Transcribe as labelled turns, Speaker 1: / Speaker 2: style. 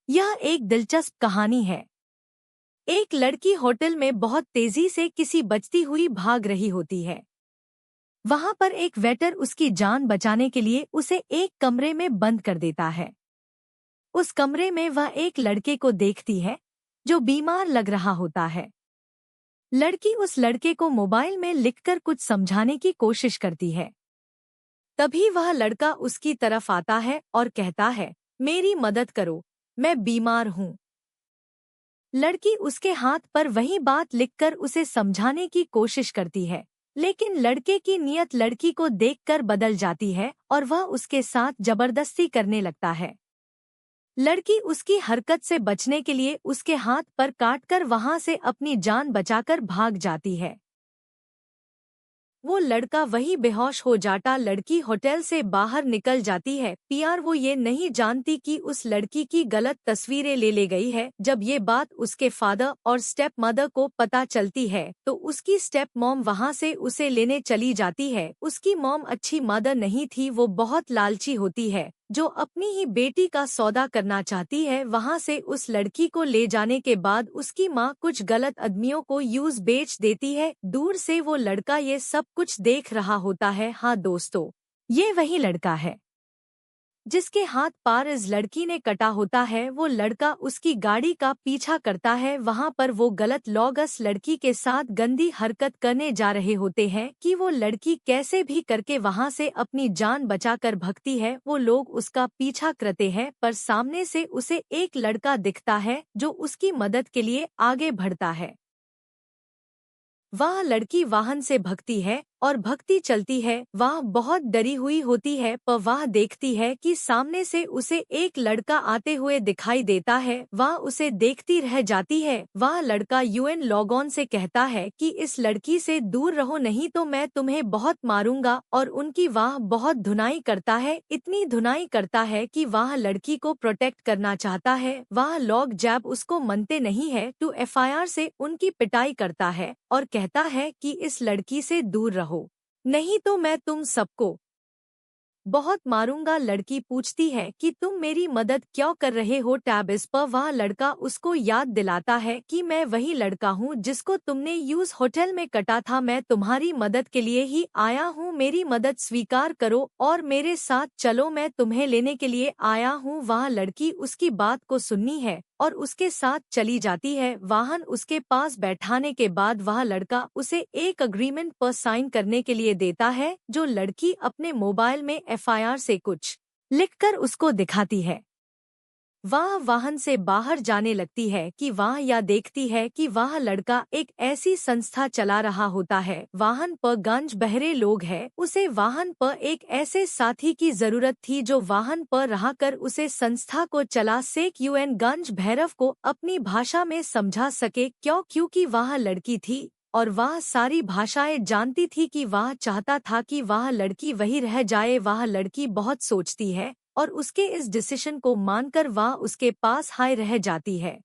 Speaker 1: यह एक दिलचस्प कहानी है। एक लड़की होटल में बहुत तेजी से किसी बचती हुई भाग रही होती है। वहां पर एक वेटर उसकी जान बचाने के लिए उसे एक कमरे में बंद कर देता है। उस कमरे में वह एक लड़के को देखती है जो बीमार लग रहा होता है। लड़की उस लड़के को मोबाइल में लिखकर कुछ समझाने की कोशिश करती है। तभी वह लड़का उसकी तरफ आता है और कहता है, मेरी मदद करो, मैं बीमार हूँ। लड़की उसके हाथ पर वही बात लिखकर उसे समझाने की कोशिश करती है, लेकिन लड़के की नीयत लड़की को देखकर बदल जाती है और वह उसके साथ जबरदस्ती करने लगता है। लड़की उसकी हरकत से बचने के लिए उसके हाथ पर काटकर वहां से अपनी जान बचाकर भाग जाती है। वो लड़का वही बेहोश हो जाता। लड़की होटल से बाहर निकल जाती है। पीआर वो ये नहीं जानती कि उस लड़की की गलत तस्वीरें ले गई है। जब ये बात उसके फादर और स्टेप मदर को पता चलती है तो उसकी स्टेप मॉम वहाँ से उसे लेने चली जाती है। उसकी मॉम अच्छी मदर नहीं थी, वो बहुत लालची होती है जो अपनी ही बेटी का सौदा करना चाहती है। वहां से उस लड़की को ले जाने के बाद उसकी माँ कुछ गलत आदमियों को यूज बेच देती है। दूर से वो लड़का ये सब कुछ देख रहा होता है। हाँ दोस्तों, ये वही लड़का है जिसके हाथ पार इस लड़की ने कटा होता है। वो लड़का उसकी गाड़ी का पीछा करता है। वहां पर वो गलत लोग इस लड़की के साथ गंदी हरकत करने जा रहे होते हैं कि वो लड़की कैसे भी करके वहां से अपनी जान बचाकर भगती है। वो लोग उसका पीछा करते हैं पर सामने से उसे एक लड़का दिखता है जो उसकी मदद के लिए आगे बढ़ता है। वह लड़की वाहन से भगती है और भगती चलती है। वह बहुत डरी हुई होती है पर वह देखती है कि सामने से उसे एक लड़का आते हुए दिखाई देता है। वह उसे देखती रह जाती है। वह लड़का यूएन लॉगॉन से कहता है कि इस लड़की से दूर रहो, नहीं तो मैं तुम्हें बहुत मारूंगा। और उनकी वह बहुत धुनाई करता है, इतनी धुनाई करता है कि वह लड़की को प्रोटेक्ट करना चाहता है। वह लॉग जैब उसको मानते नहीं है तो एफआईआर से उनकी पिटाई करता है और कहता है कि इस लड़की से दूर रहो, नहीं तो मैं तुम सबको बहुत मारूंगा। लड़की पूछती है कि तुम मेरी मदद क्यों कर रहे हो। टैब इस पर वह लड़का उसको याद दिलाता है कि मैं वही लड़का हूँ जिसको तुमने यूज होटल में कटा था। मैं तुम्हारी मदद के लिए ही आया हूँ, मेरी मदद स्वीकार करो और मेरे साथ चलो, मैं तुम्हें लेने के लिए आया हूँ। वह लड़की उसकी बात को सुननी है और उसके साथ चली जाती है। वाहन उसके पास बैठाने के बाद वह लड़का उसे एक अग्रीमेंट पर साइन करने के लिए देता है जो लड़की अपने मोबाइल में एफआईआर से कुछ लिखकर उसको दिखाती है। वह वाहन से बाहर जाने लगती है कि वह यह देखती है कि वह लड़का एक ऐसी संस्था चला रहा होता है। वाहन पर गंज बहरे लोग हैं। उसे वाहन पर एक ऐसे साथी की जरूरत थी जो वाहन पर रहकर उसे संस्था को चला सके। यूएन गंज भैरव को अपनी भाषा में समझा सके क्योंकि वह लड़की थी और वह सारी भाषाएं जानती थी कि वह चाहता था कि वह लड़की वही रह जाए। वह लड़की बहुत सोचती है और उसके इस डिसीजन को मानकर वह उसके पास हाय रह जाती है।